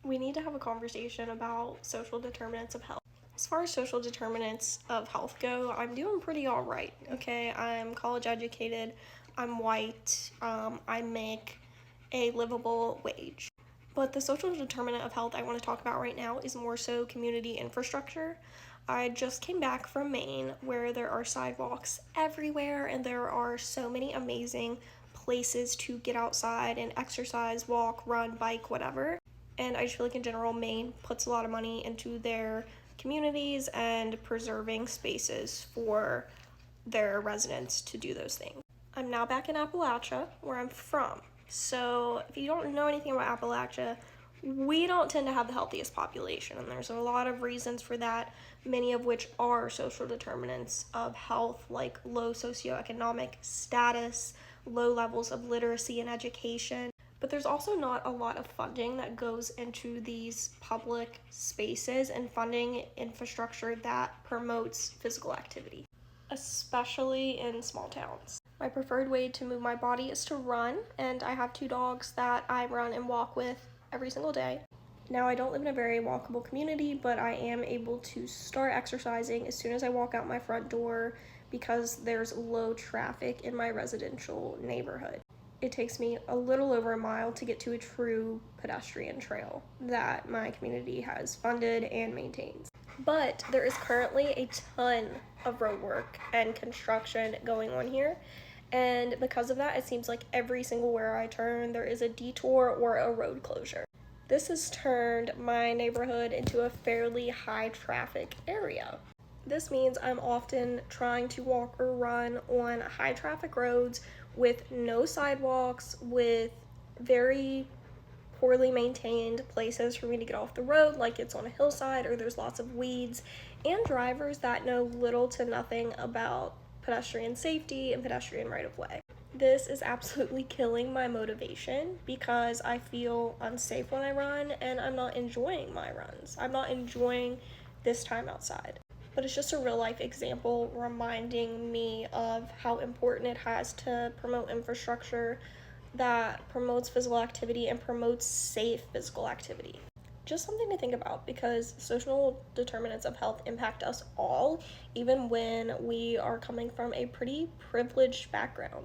We need to have a conversation about social determinants of health. As far as social determinants of health go, I'm doing pretty all right. Okay, I'm college educated, I'm white, I make a livable wage. But the social determinant of health I want to talk about right now is more so community infrastructure. I just came back from Maine where there are sidewalks everywhere and there are so many amazing places to get outside and exercise, walk, run, bike, whatever. And I just feel like in general, Maine puts a lot of money into their communities and preserving spaces for their residents to do those things. I'm now back in Appalachia, where I'm from. So, if you don't know anything about Appalachia, we don't tend to have the healthiest population, and there's a lot of reasons for that, many of which are social determinants of health, like low socioeconomic status, low levels of literacy and education. But there's also not a lot of funding that goes into these public spaces and funding infrastructure that promotes physical activity, especially in small towns. My preferred way to move my body is to run, and I have two dogs that I run and walk with every single day. Now, I don't live in a very walkable community, but I am able to start exercising as soon as I walk out my front door because there's low traffic in my residential neighborhood. It takes me a little over a mile to get to a true pedestrian trail that my community has funded and maintains. But there is currently a ton of road work and construction going on here. And because of that, it seems like every single where I turn, there is a detour or a road closure. This has turned my neighborhood into a fairly high traffic area. This means I'm often trying to walk or run on high traffic roads with no sidewalks, with very poorly maintained places for me to get off the road, like it's on a hillside or there's lots of weeds, and drivers that know little to nothing about pedestrian safety and pedestrian right of way. This is absolutely killing my motivation because I feel unsafe when I run and I'm not enjoying my runs. I'm not enjoying this time outside. But it's just a real life example reminding me of how important it has to promote infrastructure that promotes physical activity and promotes safe physical activity. Just something to think about because social determinants of health impact us all, even when we are coming from a pretty privileged background.